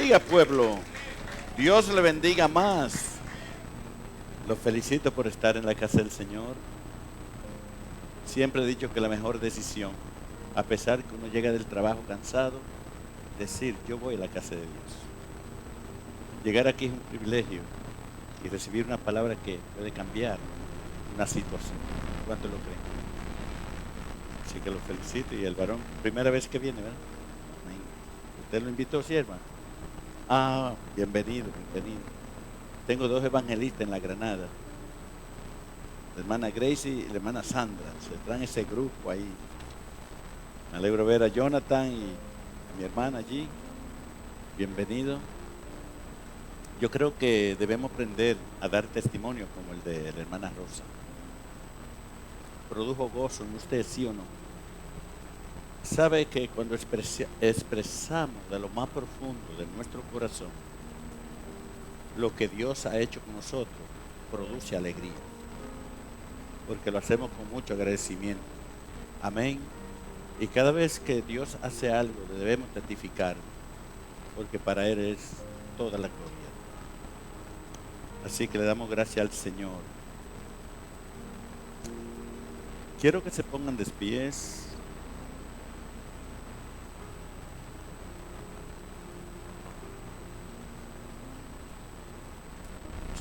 bendiga, pueblo. Dios le bendiga más. Los felicito por estar en la casa del Señor. Siempre he dicho que la mejor decisión, a pesar que uno llega del trabajo cansado, decir, yo voy a la casa de Dios. Llegar aquí es un privilegio y recibir una palabra que puede cambiar una situación. ¿Cuánto lo creen? Así que lo felicito. Y el varón, primera vez que viene, ¿verdad? ¿Usted lo invitó, sí, hermano? Ah, bienvenido, bienvenido. Tengo dos evangelistas en la Granada, la hermana Gracie y la hermana Sandra. Se traen ese grupo ahí. Me alegro ver a Jonathan y a mi hermana allí. Bienvenido. Yo creo que debemos aprender a dar testimonio como el de la hermana Rosa. ¿Produjo gozo en usted, sí o no? Sabe que cuando expresamos de lo más profundo de nuestro corazón lo que Dios ha hecho con nosotros, produce alegría, porque lo hacemos con mucho agradecimiento. Amén. Y cada vez que Dios hace algo, le debemos testificar, porque para Él es toda la gloria. Así que le damos gracias al Señor. Quiero que se pongan de pies.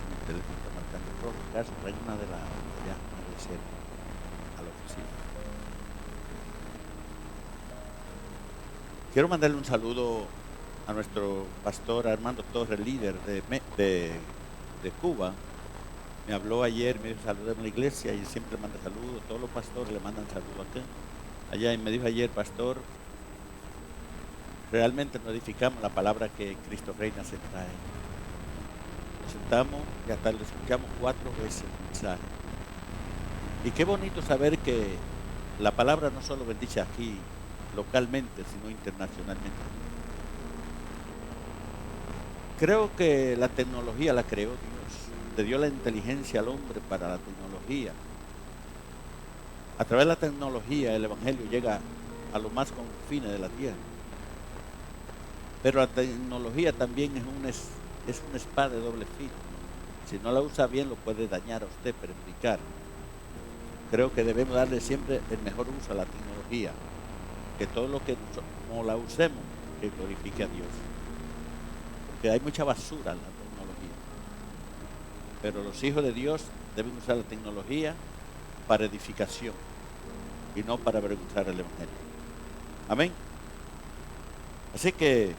Mi teléfono está marcando rojo. Caso, trae una de allá, una de cerca, a la oficina. Quiero mandarle un saludo a nuestro pastor Armando Torres, líder de Cuba. Me habló ayer, me dijo saludos en la iglesia y siempre manda saludos. Todos los pastores le mandan saludos acá. Allá, y me dijo ayer, pastor, realmente nos edificamos la palabra que Cristo Reina se trae. Nos sentamos y hasta lo escuchamos 4 veces el mensaje. Y qué bonito saber que la palabra no solo bendice aquí localmente, sino internacionalmente. Creo que la tecnología la creó Dios. Le dio la inteligencia al hombre para la tecnología. A través de la tecnología el evangelio llega a los más confines de la tierra. Pero la tecnología también es una espada de doble filo. Si no la usa bien, lo puede dañar a usted, perjudicar. Creo que debemos darle siempre el mejor uso a la tecnología. Que todo lo que no la usemos, que glorifique a Dios. Porque hay mucha basura en la tecnología. Pero los hijos de Dios deben usar la tecnología para edificación y no para avergonzar el evangelio. Amén. Así que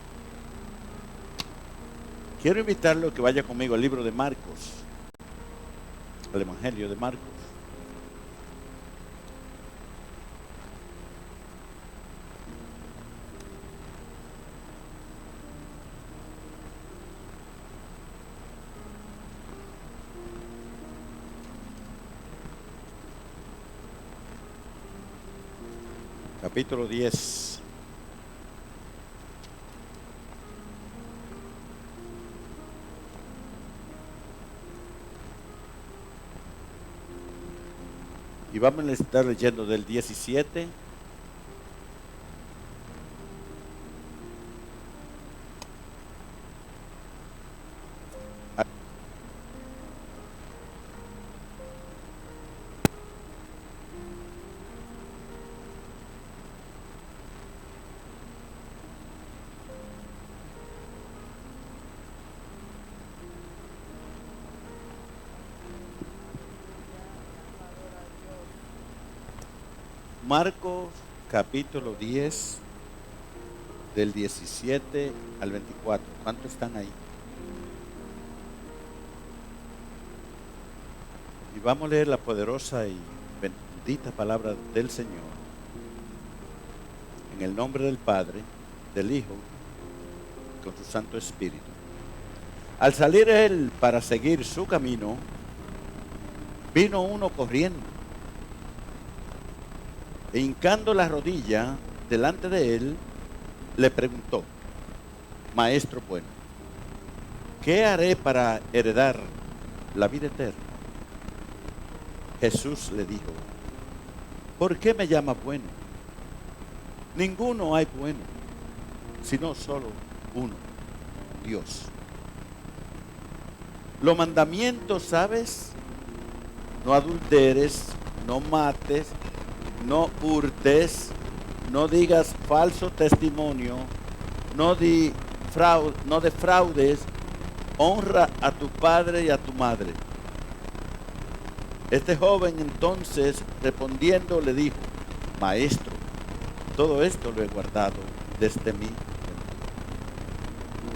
quiero invitarlo a que vaya conmigo al libro de Marcos, al evangelio de Marcos. Capítulo 10. Y vamos a estar leyendo del 17 Marcos capítulo 10 del 17 al 24. ¿Cuántos están ahí? Y vamos a leer la poderosa y bendita palabra del Señor. En el nombre del Padre, del Hijo, con su Santo Espíritu. Al salir él para seguir su camino, vino uno corriendo e hincando la rodilla delante de él, le preguntó: Maestro bueno, ¿qué haré para heredar la vida eterna? Jesús le dijo: ¿por qué me llamas bueno? Ninguno hay bueno, sino solo uno, Dios. Los mandamientos, ¿sabes? No adulteres, no mates, no hurtes, no digas falso testimonio, no defraudes, honra a tu padre y a tu madre. Este joven entonces respondiendo le dijo: Maestro, todo esto lo he guardado desde mí.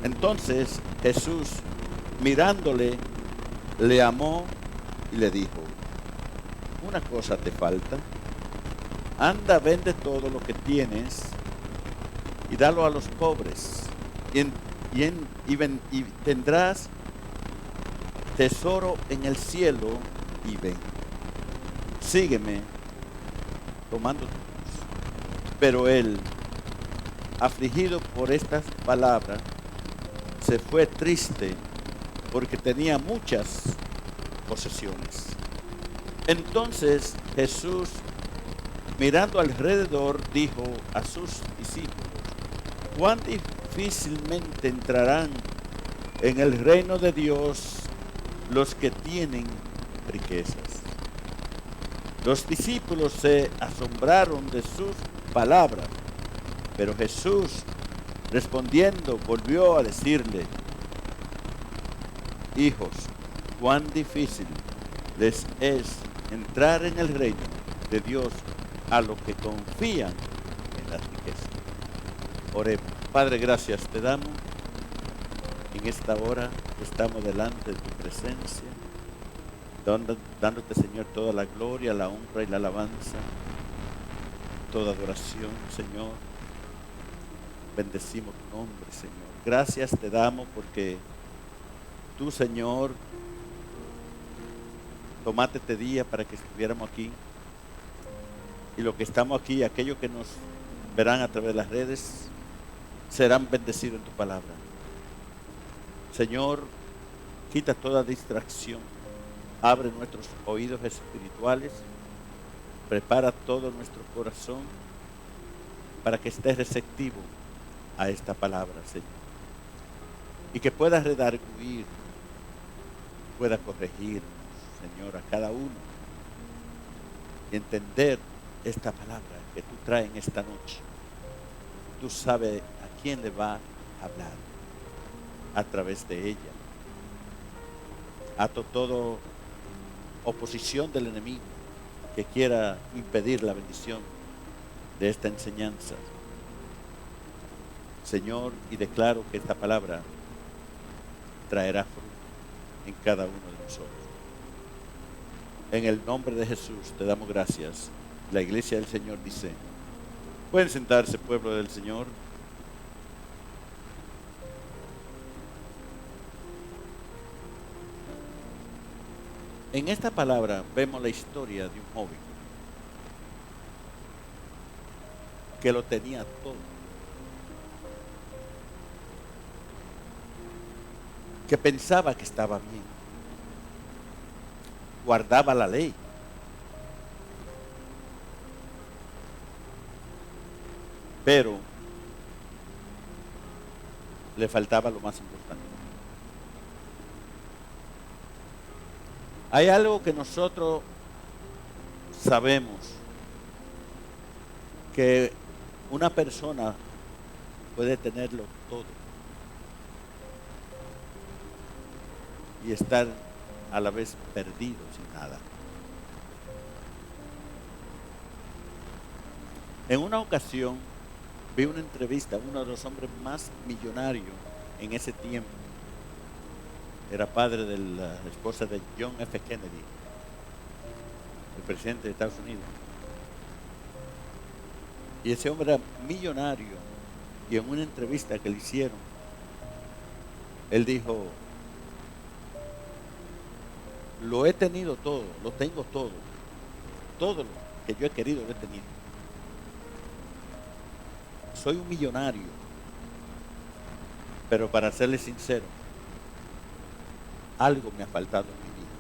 Entonces Jesús, mirándole, le amó y le dijo: una cosa te falta. Anda, vende todo lo que tienes y dalo a los pobres, y tendrás tesoro en el cielo, y ven, sígueme, tomando tu cruz. Pero él, afligido por estas palabras, se fue triste porque tenía muchas posesiones. Entonces Jesús, mirando alrededor, dijo a sus discípulos: cuán difícilmente entrarán en el reino de Dios los que tienen riquezas. Los discípulos se asombraron de sus palabras, pero Jesús, respondiendo, volvió a decirle: hijos, cuán difícil les es entrar en el reino de Dios a los que confían en las riquezas. Oremos. Padre, gracias te damos. En esta hora estamos delante de tu presencia, dándote, Señor, toda la gloria, la honra y la alabanza, toda adoración, Señor. Bendecimos tu nombre, Señor. Gracias te damos porque tú, Señor, tomaste este día para que estuviéramos aquí. Y los que estamos aquí, aquellos que nos verán a través de las redes, serán bendecidos en tu palabra. Señor, quita toda distracción. Abre nuestros oídos espirituales. Prepara todo nuestro corazón para que esté receptivo a esta palabra, Señor. Y que pueda redarguir, pueda corregir, Señor, a cada uno. Y entender esta palabra que tú traes en esta noche. Tú sabes a quién le va a hablar a través de ella. Ato toda oposición del enemigo que quiera impedir la bendición de esta enseñanza, Señor, y declaro que esta palabra traerá fruto en cada uno de nosotros. En el nombre de Jesús te damos gracias. La iglesia del Señor dice: pueden sentarse, pueblo del Señor. En esta palabra vemos la historia de un joven que lo tenía todo, que pensaba que estaba bien, guardaba la ley, pero le faltaba lo más importante. Hay algo que nosotros sabemos, que una persona puede tenerlo todo y estar a la vez perdido sin nada. En una ocasión vi una entrevista a uno de los hombres más millonarios en ese tiempo. Era padre de la esposa de John F. Kennedy, el presidente de Estados Unidos. Y ese hombre era millonario. Y en una entrevista que le hicieron, él dijo: lo he tenido todo, lo tengo todo. Todo lo que yo he querido lo he tenido. Soy un millonario. Pero para serle sincero, algo me ha faltado en mi vida.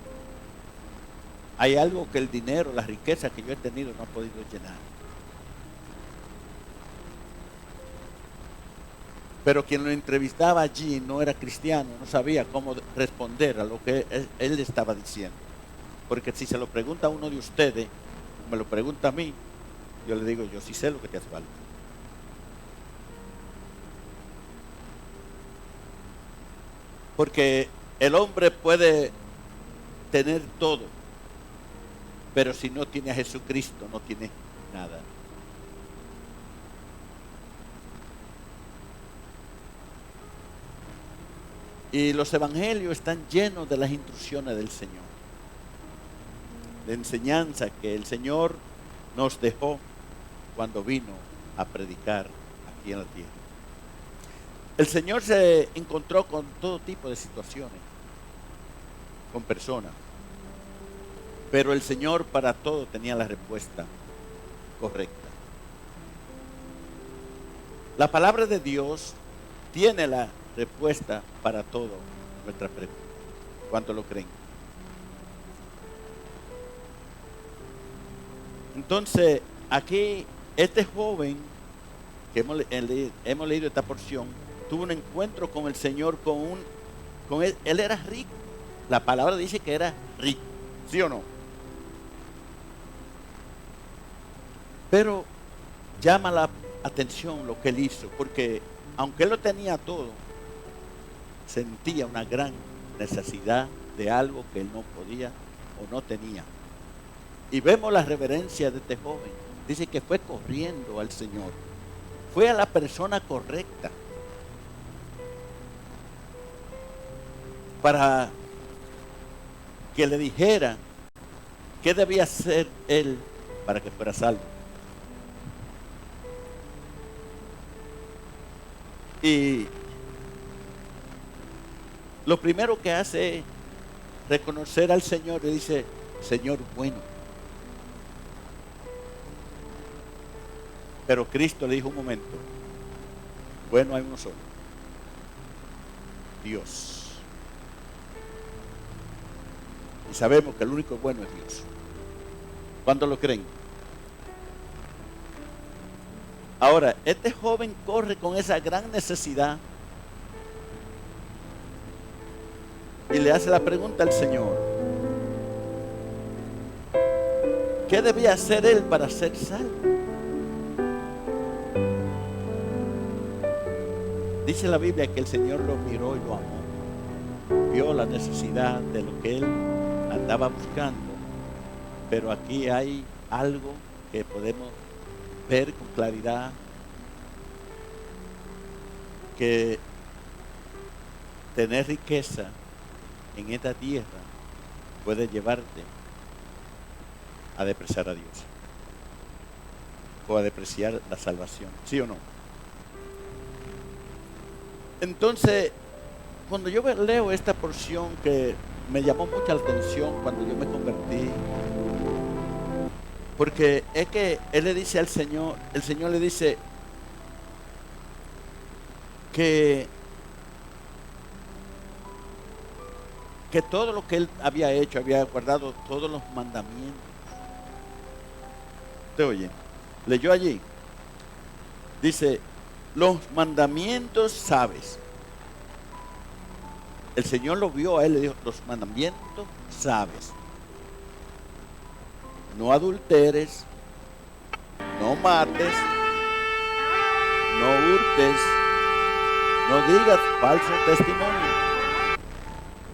Hay algo que el dinero, la riqueza que yo he tenido no ha podido llenar. Pero quien lo entrevistaba allí no era cristiano, no sabía cómo responder a lo que él estaba diciendo. Porque si se lo pregunta a uno de ustedes, me lo pregunta a mí, yo le digo, yo sí sé lo que te hace falta. Porque el hombre puede tener todo, pero si no tiene a Jesucristo, no tiene nada. Y los evangelios están llenos de las instrucciones del Señor, de enseñanza que el Señor nos dejó cuando vino a predicar aquí en la tierra. El Señor se encontró con todo tipo de situaciones, con personas, pero el Señor para todo tenía la respuesta correcta. La palabra de Dios tiene la respuesta para todo nuestra pregunta. ¿Cuánto lo creen? Entonces, aquí este joven que hemos leído esta porción, tuvo un encuentro con el Señor, con él. Él era rico. La palabra dice que era rico, ¿sí o no? Pero llama la atención lo que él hizo, porque aunque él lo tenía todo, sentía una gran necesidad de algo que él no podía o no tenía. Y vemos la reverencia de este joven. Dice que fue corriendo al Señor. Fue a la persona correcta para que le dijera qué debía hacer él para que fuera salvo. Y lo primero que hace es reconocer al Señor y dice, Señor bueno. Pero Cristo le dijo un momento, bueno hay uno solo, Dios. Y sabemos que el único bueno es Dios. ¿Cuántos lo creen? Ahora, este joven corre con esa gran necesidad y le hace la pregunta al Señor, ¿qué debía hacer él para ser salvo? Dice la Biblia que el Señor lo miró y lo amó. Vio la necesidad de lo que él andaba buscando. Pero aquí hay algo que podemos ver con claridad, que tener riqueza en esta tierra puede llevarte a despreciar a Dios o a despreciar la salvación, ¿sí o no? Entonces, cuando yo leo esta porción que me llamó mucha atención cuando yo me convertí, porque es que él le dice al Señor, el Señor le dice que todo lo que él había hecho, había guardado todos los mandamientos. ¿Te oye? Leyó allí. Dice, los mandamientos sabes. El Señor lo vio a él, le dijo, los mandamientos sabes. No adulteres, no mates, no hurtes, no digas falso testimonio,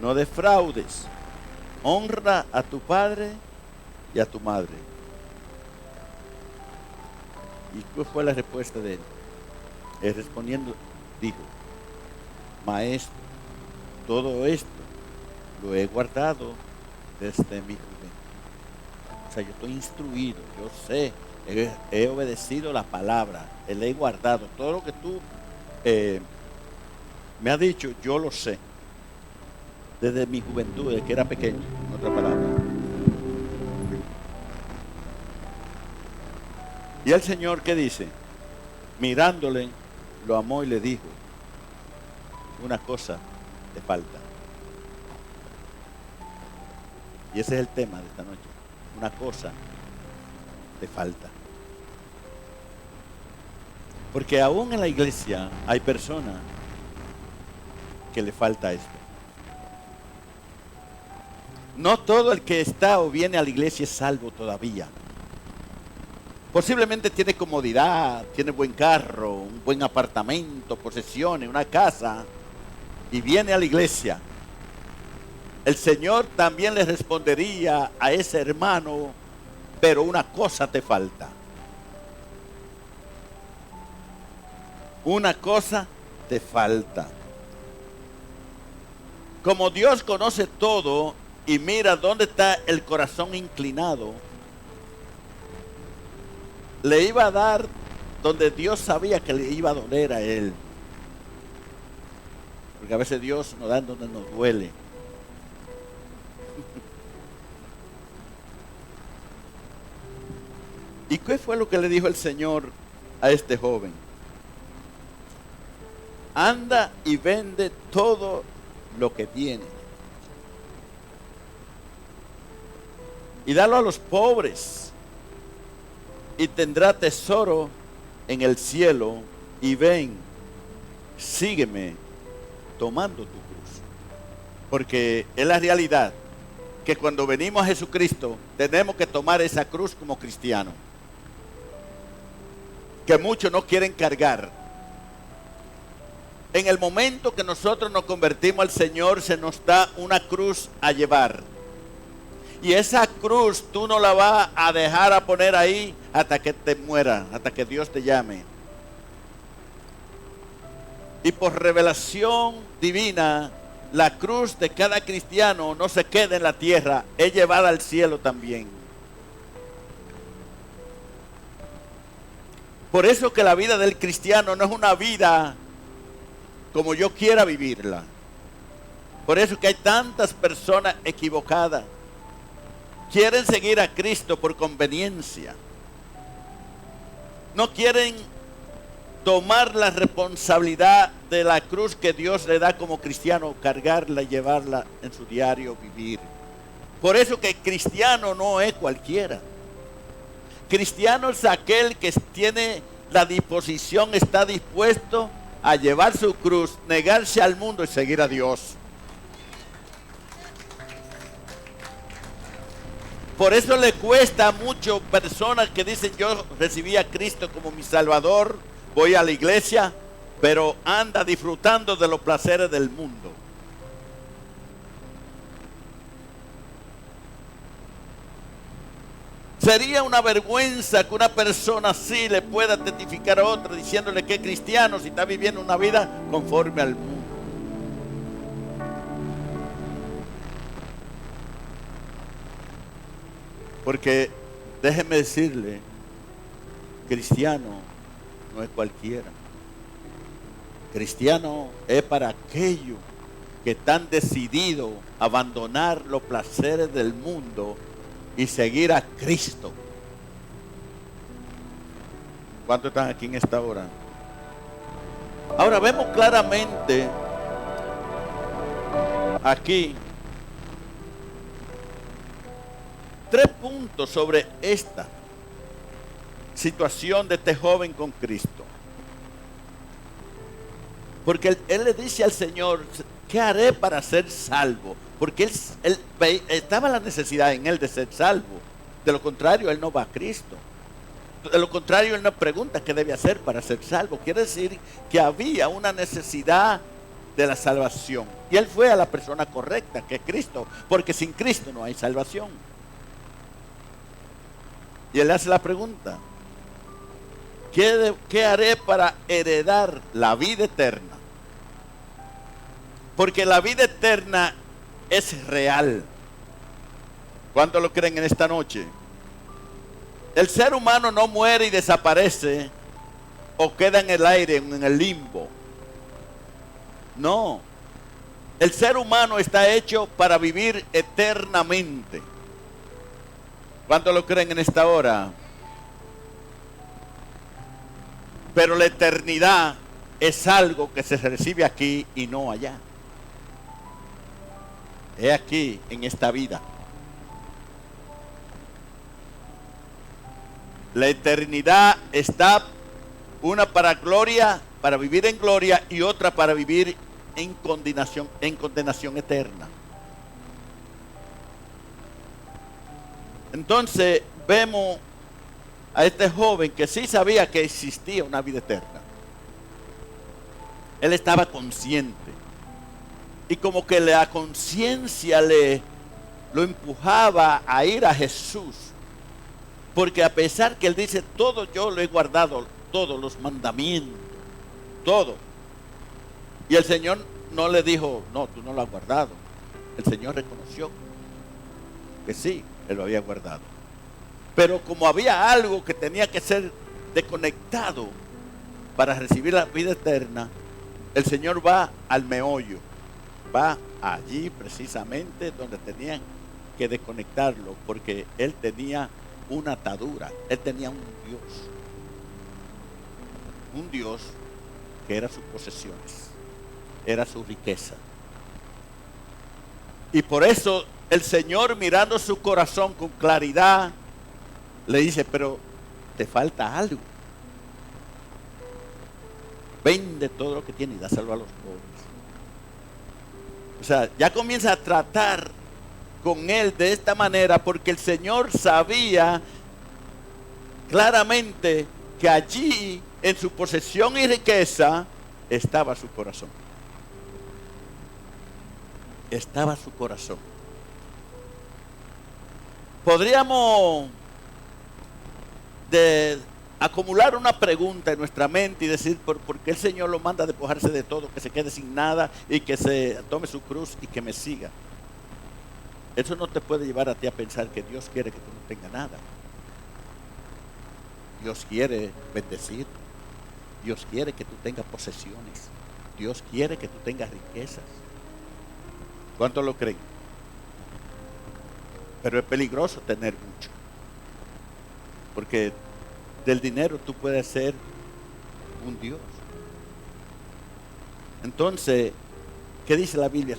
no defraudes, honra a tu padre y a tu madre. ¿Y cuál fue la respuesta de él? Él respondiendo dijo, Maestro, todo esto lo he guardado desde mi juventud. O sea, yo estoy instruido, yo sé, he obedecido la palabra, le he guardado. Todo lo que tú me has dicho, yo lo sé. Desde mi juventud, desde que era pequeño, en otra palabra. Y el Señor, ¿qué dice? Mirándole, lo amó y le dijo, una cosa te falta. Y ese es el tema de esta noche. Una cosa te falta. Porque aún en la iglesia hay personas que le falta esto. No todo el que está o viene a la iglesia es salvo todavía. Posiblemente tiene comodidad, tiene buen carro, un buen apartamento, posesiones, una casa, y viene a la iglesia. El Señor también le respondería a ese hermano, pero una cosa te falta. Una cosa te falta. Como Dios conoce todo y mira dónde está el corazón inclinado, le iba a dar donde Dios sabía que le iba a doler a él. Porque a veces Dios nos da donde nos duele. ¿Y qué fue lo que le dijo el Señor a este joven? Anda y vende todo lo que tienes y dalo a los pobres, y tendrá tesoro en el cielo, y ven, sígueme tomando tu cruz. Porque es la realidad que cuando venimos a Jesucristo tenemos que tomar esa cruz como cristianos, que muchos no quieren cargar. En el momento que nosotros nos convertimos al Señor, se nos da una cruz a llevar. Y esa cruz tú no la vas a dejar a poner ahí hasta que te muera, hasta que Dios te llame. Y por revelación divina, la cruz de cada cristiano no se queda en la tierra, es llevada al cielo también. Por eso que la vida del cristiano no es una vida como yo quiera vivirla. Por eso que hay tantas personas equivocadas. Quieren seguir a Cristo por conveniencia. No quieren tomar la responsabilidad de la cruz que Dios le da como cristiano, cargarla y llevarla en su diario vivir. Por eso que cristiano no es cualquiera. Cristiano es aquel que tiene la disposición, está dispuesto a llevar su cruz, negarse al mundo y seguir a Dios. Por eso le cuesta a muchas personas que dicen: yo recibí a Cristo como mi Salvador, voy a la iglesia, pero anda disfrutando de los placeres del mundo. Sería una vergüenza que una persona así le pueda testificar a otra diciéndole que es cristiano si está viviendo una vida conforme al mundo. Porque déjeme decirle, cristiano no es cualquiera. Cristiano es para aquellos que están decididos a abandonar los placeres del mundo y seguir a Cristo. ¿Cuántos están aquí en esta hora? Ahora vemos claramente aquí 3 puntos sobre esta situación de este joven con Cristo. Porque él le dice al Señor: ¿qué haré para ser salvo? Porque él estaba la necesidad en él de ser salvo. De lo contrario, él no va a Cristo. De lo contrario, él no pregunta qué debe hacer para ser salvo. Quiere decir que había una necesidad de la salvación. Y él fue a la persona correcta, que es Cristo. Porque sin Cristo no hay salvación. Y él hace la pregunta: ¿qué haré para heredar la vida eterna? Porque la vida eterna es real. ¿Cuántos lo creen en esta noche? El ser humano no muere y desaparece o queda en el aire, en el limbo. No. El ser humano está hecho para vivir eternamente. ¿Cuántos lo creen en esta hora? Pero la eternidad es algo que se recibe aquí y no allá. Es aquí, en esta vida. La eternidad está Una para gloria, para vivir en gloria, y otra para vivir en condenación eterna. Entonces vemos a este joven que sí sabía que existía una vida eterna. Él estaba consciente. Y como que la conciencia lo empujaba a ir a Jesús. Porque a pesar que él dice, todo yo lo he guardado, todos los mandamientos, todo. Y el Señor no le dijo, no, tú no lo has guardado. El Señor reconoció que sí, él lo había guardado. Pero como había algo que tenía que ser desconectado para recibir la vida eterna, el Señor va al meollo. Va allí precisamente donde tenían que desconectarlo, porque él tenía una atadura, él tenía un Dios que era sus posesiones, era su riqueza. Y por eso el Señor, mirando su corazón con claridad, le dice, pero te falta algo. Vende todo lo que tienes y dáselo a los pobres. O sea, ya comienza a tratar con él de esta manera, porque el Señor sabía claramente que allí, en su posesión y riqueza, estaba su corazón. Estaba su corazón. Podríamos acumular una pregunta en nuestra mente y decir, ¿por qué el Señor lo manda a despojarse de todo, que se quede sin nada y que se tome su cruz y que me siga? Eso no te puede llevar a ti a pensar que Dios quiere que tú no tengas nada. Dios quiere bendecir. Dios quiere que tú tengas posesiones. Dios quiere que tú tengas riquezas. ¿Cuántos lo creen? Pero es peligroso tener mucho. Porque del dinero tú puedes ser un Dios. Entonces, ¿qué dice la Biblia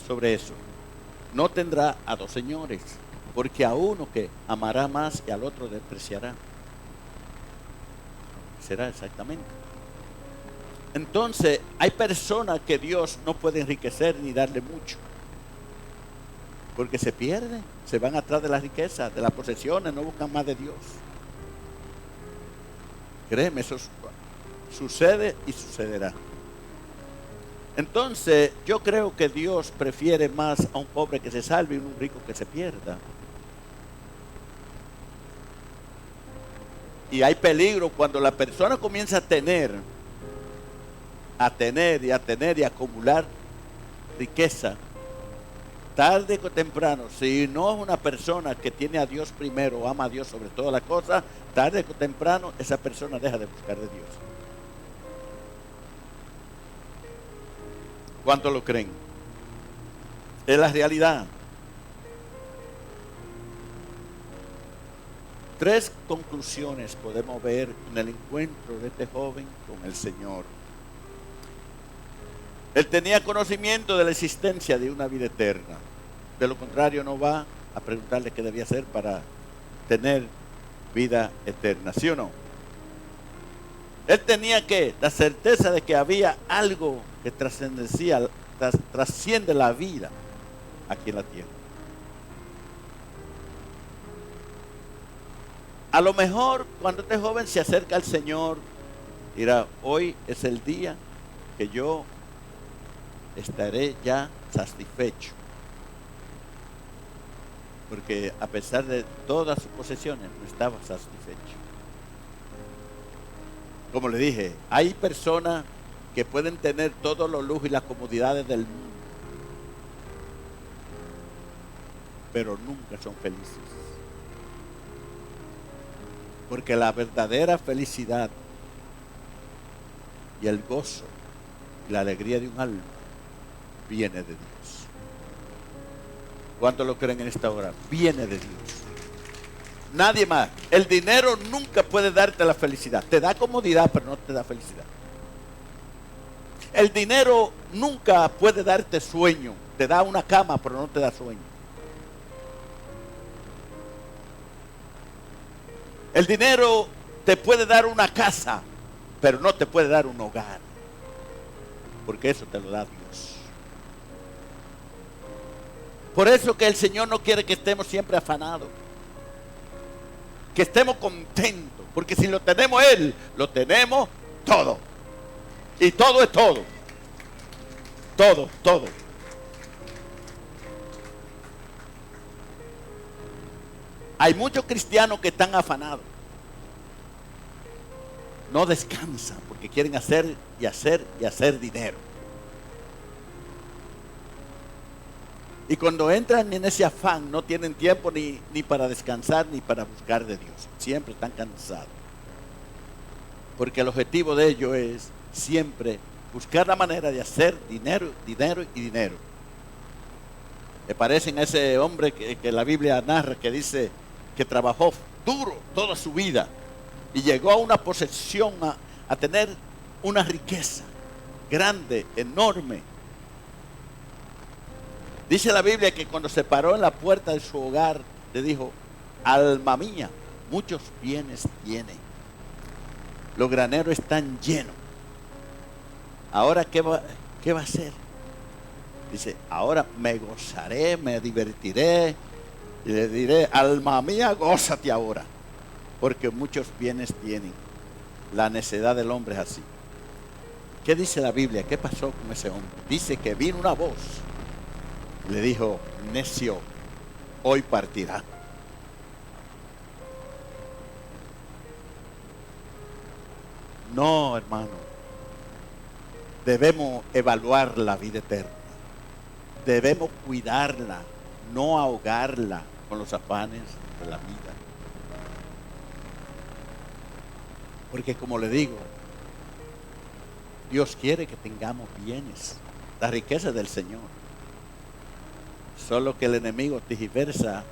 sobre eso? No tendrá a dos señores, porque a uno que amará más y al otro despreciará. Será exactamente. Entonces, hay personas que Dios no puede enriquecer ni darle mucho, porque se pierden, se van atrás de las riquezas, de las posesiones, no buscan más de Dios. Créeme, eso sucede y sucederá. Entonces, yo creo que Dios prefiere más a un pobre que se salve y a un rico que se pierda. Y hay peligro cuando la persona comienza a tener y acumular riqueza. Tarde o temprano, si no es una persona que tiene a Dios primero o ama a Dios sobre todas las cosas, tarde o temprano esa persona deja de buscar de Dios. ¿Cuántos lo creen? Es la realidad. 3 conclusiones podemos ver en el encuentro de este joven con el Señor. Él tenía conocimiento de la existencia de una vida eterna. De lo contrario, no va a preguntarle qué debía hacer para tener vida eterna, ¿sí o no? Él tenía la certeza de que había algo que trasciende la vida aquí en la tierra. A lo mejor cuando este joven se acerca al Señor, dirá, hoy es el día que yo estaré ya satisfecho. Porque a pesar de todas sus posesiones, no estaba satisfecho. Como le dije, hay personas que pueden tener todos los lujos y las comodidades del mundo, pero nunca son felices. Porque la verdadera felicidad y el gozo y la alegría de un alma viene de Dios. ¿Cuántos lo creen en esta hora? Viene de Dios. Nadie más. El dinero nunca puede darte la felicidad. Te da comodidad, pero no te da felicidad. El dinero nunca puede darte sueño. Te da una cama, pero no te da sueño. El dinero te puede dar una casa, pero no te puede dar un hogar, porque eso te lo da Dios. Por eso que el Señor no quiere que estemos siempre afanados, que estemos contentos, porque si lo tenemos Él, lo tenemos todo. Y todo es todo. Todo, todo. Hay muchos cristianos que están afanados. No descansan porque quieren hacer y hacer y hacer dinero. Y cuando entran en ese afán no tienen tiempo ni para descansar ni para buscar de Dios. Siempre están cansados. Porque el objetivo de ellos es siempre buscar la manera de hacer dinero, dinero y dinero. Me parece a ese hombre que la Biblia narra, que dice que trabajó duro toda su vida y llegó a una posesión, a tener una riqueza grande, enorme. Dice la Biblia que cuando se paró en la puerta de su hogar, le dijo: alma mía, muchos bienes tiene, los graneros están llenos. Ahora, ¿qué va a hacer? Dice: ahora me gozaré, me divertiré, y le diré: alma mía, gózate ahora, porque muchos bienes tienen. La necedad del hombre es así. ¿Qué dice la Biblia? ¿Qué pasó con ese hombre? Dice que vino una voz, le dijo: necio, hoy partirá. No, hermano. Debemos evaluar la vida eterna. Debemos cuidarla, no ahogarla con los afanes de la vida. Porque como le digo, Dios quiere que tengamos bienes, la riqueza del Señor. Solo que el enemigo tergiversa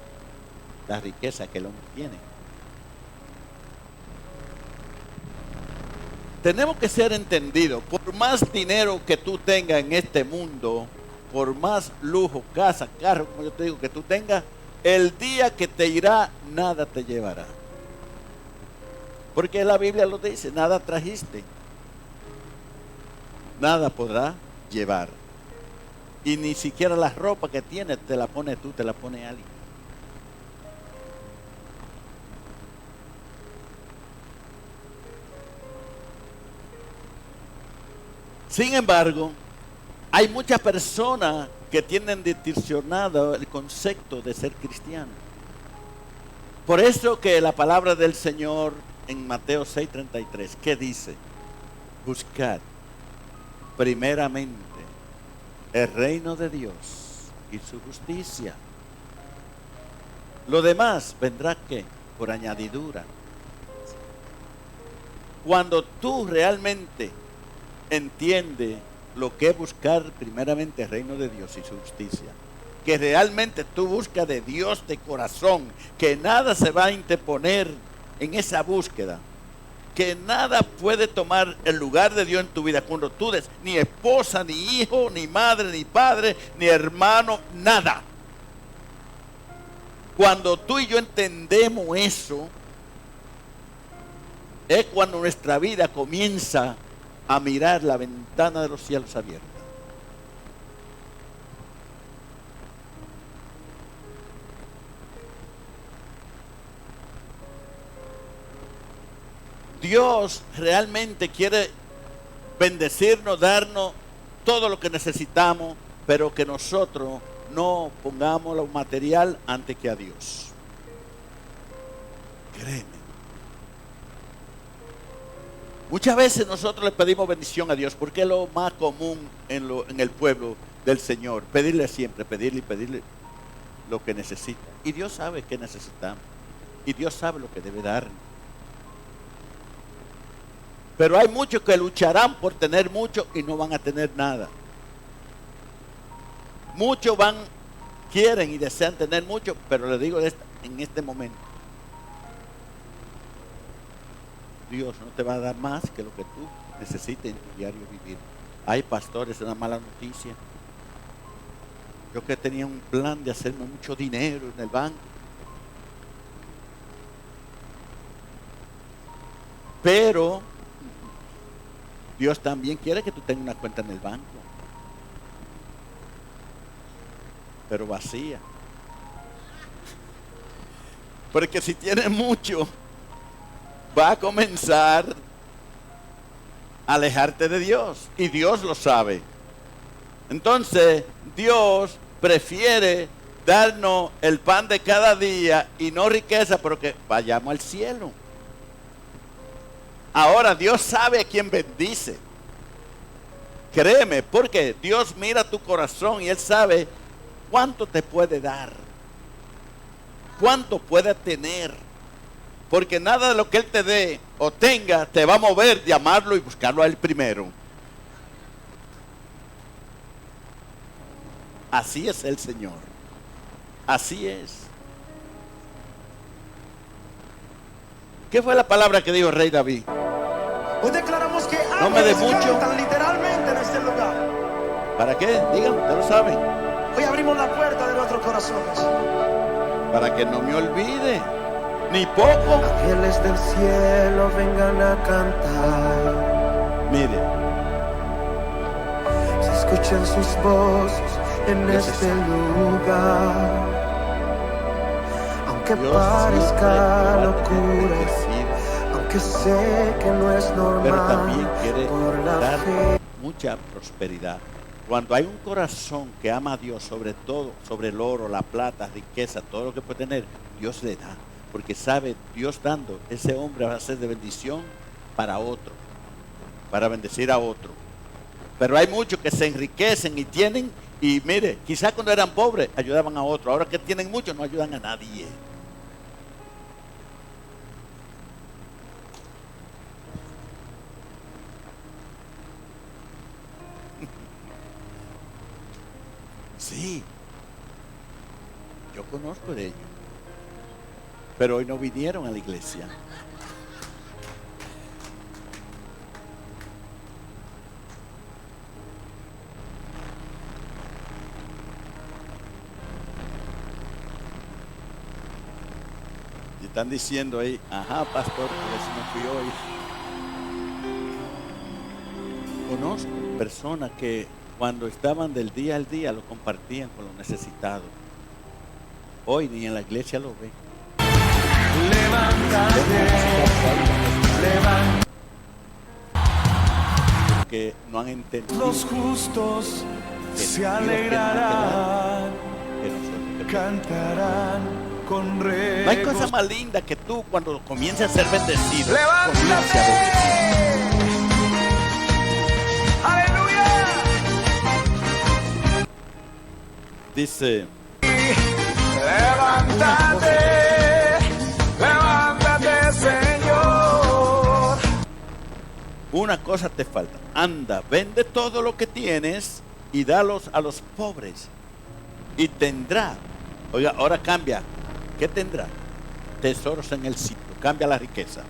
la riqueza que el hombre tiene. Tenemos que ser entendidos. Por más dinero que tú tengas en este mundo, por más lujo, casa, carro, como yo te digo, que tú tengas, el día que te irá, nada te llevará. Porque la Biblia lo dice: nada trajiste, nada podrá llevar. Y ni siquiera la ropa que tienes te la pones tú, te la pone alguien. Sin embargo, hay muchas personas que tienen distorsionado el concepto de ser cristiano. Por eso que la palabra del Señor en Mateo 6:33, ¿qué dice? Buscad primeramente el reino de Dios y su justicia. Lo demás vendrá, ¿qué? Por añadidura. Cuando tú realmente entiendes lo que es buscar primeramente el reino de Dios y su justicia, que realmente tú buscas de Dios de corazón, que nada se va a interponer en esa búsqueda, que nada puede tomar el lugar de Dios en tu vida, cuando tú des ni esposa, ni hijo, ni madre, ni padre, ni hermano, nada. Cuando tú y yo entendemos eso, es cuando nuestra vida comienza a mirar la ventana de los cielos abierta. Dios realmente quiere bendecirnos, darnos todo lo que necesitamos, pero que nosotros no pongamos lo material antes que a Dios. Créeme. Muchas veces nosotros le pedimos bendición a Dios, porque es lo más común en el pueblo del Señor. Pedirle siempre, pedirle lo que necesita. Y Dios sabe qué necesitamos. Y Dios sabe lo que debe darnos. Pero hay muchos que lucharán por tener mucho y no van a tener nada. Muchos quieren y desean tener mucho, pero les digo en este momento, Dios no te va a dar más que lo que tú necesites en tu diario vivir. Hay pastores, una mala noticia. Yo que tenía un plan de hacerme mucho dinero en el banco, pero Dios también quiere que tú tengas una cuenta en el banco, pero vacía. Porque si tienes mucho, va a comenzar a alejarte de Dios. Y Dios lo sabe. Entonces, Dios prefiere darnos el pan de cada día y no riqueza, porque vayamos al cielo. Ahora, Dios sabe a quién bendice. Créeme, porque Dios mira tu corazón y Él sabe cuánto te puede dar, cuánto puede tener. Porque nada de lo que Él te dé o tenga te va a mover de amarlo y buscarlo a Él primero. Así es el Señor. Así es. ¿Qué fue la palabra que dijo el rey David? Hoy declaramos que no me dé mucho. cantan literalmente en este lugar. ¿Para qué? Díganme, ustedes lo saben. Hoy abrimos la puerta de nuestros corazones. Para que no me olvide, ni poco. Ángeles del cielo vengan a cantar. Mire, Se escuchan sus voces en este lugar. Aunque Dios parezca siempre locura, bendecir, aunque sé que no es pero normal, también quiere por la dar fe. mucha prosperidad. Cuando hay un corazón que ama a Dios sobre todo, sobre el oro, la plata, riqueza, todo lo que puede tener, Dios le da. Porque sabe, Dios dando, ese hombre va a ser de bendición para otro, para bendecir a otro. Pero hay muchos que se enriquecen y tienen, y mire, quizás cuando eran pobres ayudaban a otro. Ahora que tienen mucho no ayudan a nadie. Sí, yo conozco de ellos, pero hoy no vinieron a la iglesia. Y están diciendo ahí, ajá, pastor, por eso no fui hoy. Conozco personas que cuando estaban del día al día lo compartían con los necesitados. Hoy ni en la iglesia lo ven. Porque no han entendido. Los justos que se Dios tiene alegrarán, que nosotros que cantarán con no hay cosa regos. más linda que tú cuando comiences a ser bendecido. ¡Levántate! Comienza a bendecir. ¡Aleluya! Dice, ¡Levántate! ¡Levántate, Señor! una cosa te falta. Anda, vende todo lo que tienes y dalos a los pobres. Y tendrá, oiga, ahora cambia. ¿Qué tendrá? Tesoros en el cielo. Cambia la riqueza.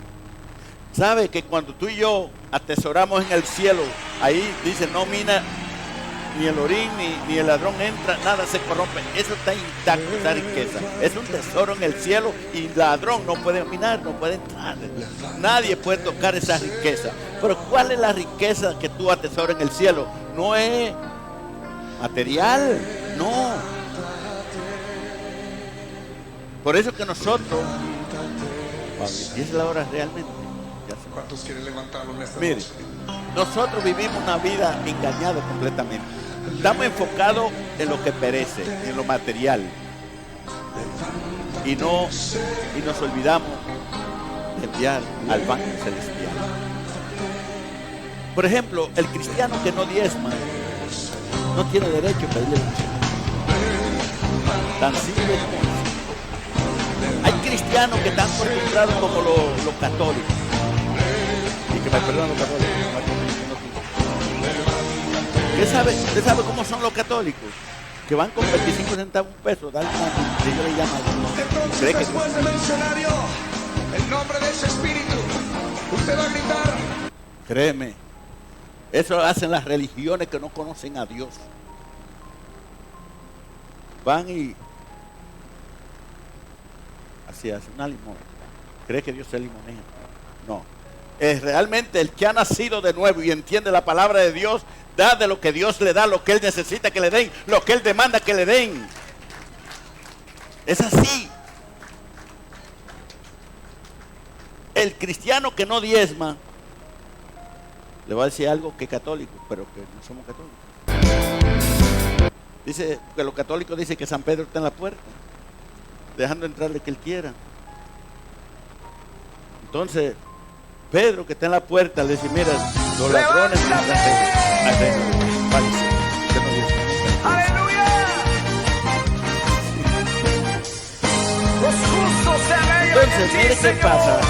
¿Sabe que cuando tú y yo atesoramos en el cielo, ahí dice, no mina ni el orín, ni el ladrón entra, nada se corrompe? Eso está intacto, esa riqueza. Es un tesoro en el cielo y el ladrón no puede minar, no puede entrar. Nadie puede tocar esa riqueza. Pero ¿cuál es la riqueza que tú atesoras en el cielo? No es material, no. Por eso que nosotros, y es la hora realmente. ¿Cuántos quieren levantarlo en esta Mire, noche? nosotros vivimos una vida engañada completamente. Estamos enfocados en lo que perece, en lo material. Y nos olvidamos de enviar al banco celestial. Por ejemplo, el cristiano que no diezma no tiene derecho a pedirle bendición. Tan simple como eso. Hay cristianos que están acostumbrados como los católicos. Y que me perdonen los católicos. ¿Usted sabe cómo son los católicos? Que van con 25 centavos, un peso, dan una, que yo le llamo. ¿Cree que Después de mencionar yo el nombre de ese espíritu, usted va a gritar. Créeme, eso hacen las religiones que no conocen a Dios. Van y así hacen una limón. ¿Cree que Dios se limonea? No. realmente el que ha nacido de nuevo y entiende la palabra de Dios, da de lo que Dios le da, lo que Él necesita que le den, lo que Él demanda que le den. Es así. El cristiano que no diezma, le voy a decir algo que es católico, pero que no somos católicos. Dice que los católicos dicen que San Pedro está en la puerta, dejando entrarle que él quiera. Entonces, Pedro, que está en la puerta, le dice: mira, los ladrones no entran al reino de Dios. Váyase, usted no diezma. ¡Aleluya! Los justos se alegran Entonces, en ti, mire qué Señor. pasa,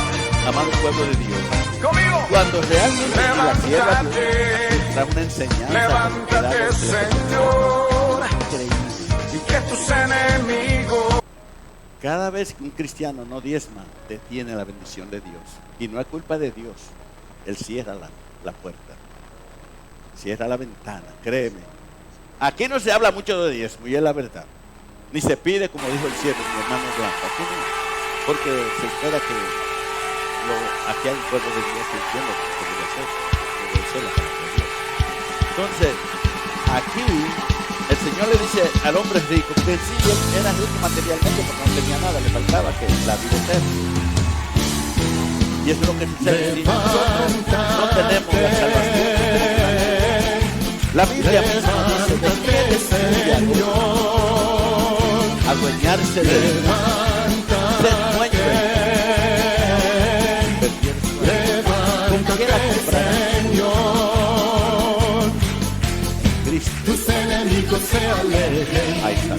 amado pueblo de Dios. Conmigo. Cuando realmente la sierva Dios da una enseñanza, Levántate, Señor, y que tus enemigos. cada vez que un cristiano no diezma, detiene la bendición de Dios. Y no es culpa de Dios. Él cierra la puerta, cierra la ventana, créeme. Aquí no se habla mucho de diezmo, y es la verdad. Ni se pide, como dijo el siervo, mi hermano Blanco. Aquí no, porque se espera que aquí hay un pueblo de Dios que entiende lo que debe hacer, obedecer la palabra de Dios. Entonces, aquí el Señor le dice al hombre rico, que sí, él era rico materialmente, porque no tenía nada, le faltaba que la vida eterna. Y eso es lo que sucede. Si nosotros no tenemos la salvación, la Biblia misma dice: ¿de quién es tuya, adueñarse de él? Ser dueño de él. ¿Con qué la comprarás? Cristo. Tus enemigos se alegren, Ahí está.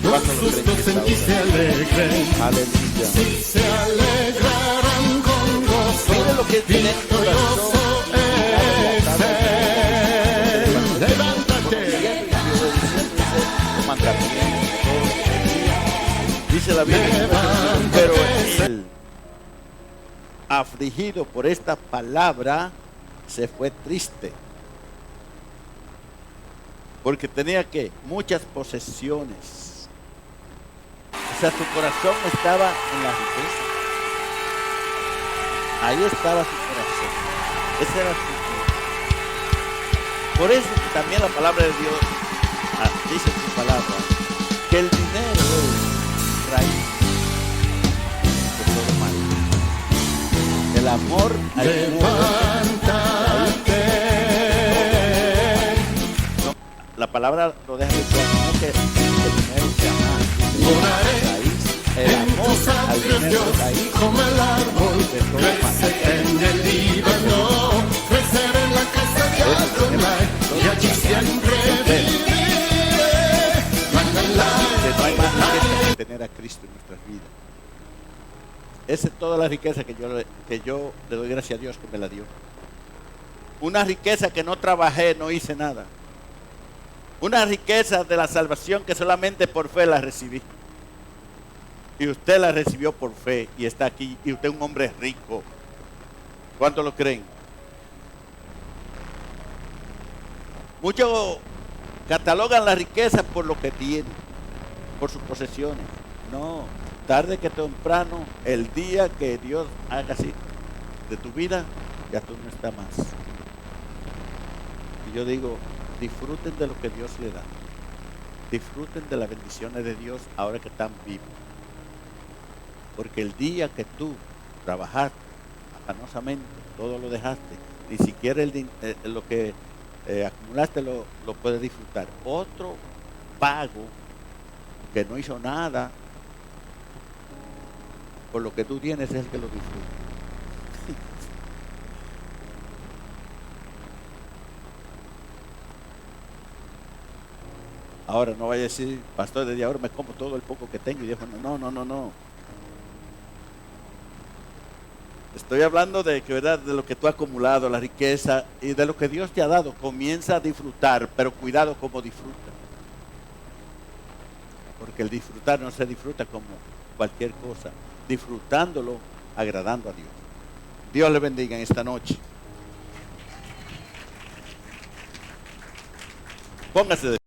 los justos en ti se alegren, Aleluya. sí se alegrarán con gozo, Mire lo que tiene el victorioso es Él. Levántate, Dice la Biblia, pero él, afligido por esta palabra, se fue triste, porque tenía que muchas posesiones. O sea, su corazón estaba en la riqueza. Ahí estaba su corazón. Ese era su corazón. Por eso que también la palabra de Dios dice en su palabra que el dinero es raíz de todo mal. El amor al dinero no, la palabra lo deja de claro, no que el dinero sea mal. Raíz, el amor al dinero es raíz como el árbol, de todo mal. crece en el Líbano, crecer en la casa de Adonai, y allí siempre viviré. Que no hay más riqueza que tener a Cristo en nuestras vidas. Esa es toda la riqueza que yo le doy gracias a Dios que me la dio. Una riqueza que no trabajé, no hice nada. Una riqueza de la salvación que solamente por fe la recibí. Y usted la recibió por fe y está aquí. Y usted es un hombre rico. ¿Cuántos lo creen? Muchos catalogan la riqueza por lo que tienen, por sus posesiones. No, tarde que temprano, el día que Dios haga así de tu vida, ya tú no estás más. Y yo digo, disfruten de lo que Dios le da. Disfruten de las bendiciones de Dios ahora que están vivos. Porque el día que tú trabajaste afanosamente, todo lo dejaste, ni siquiera lo que acumulaste lo puedes disfrutar. Otro pago que no hizo nada por lo que tú tienes es el que lo disfruta. Ahora no vaya a decir, pastor, desde ahora me como todo el poco que tengo. Y Dios, no. Estoy hablando de que, ¿verdad?, de lo que tú has acumulado, la riqueza y de lo que Dios te ha dado. Comienza a disfrutar, pero cuidado como disfruta. Porque el disfrutar no se disfruta como cualquier cosa. Disfrutándolo, agradando a Dios. Dios le bendiga en esta noche. Póngase de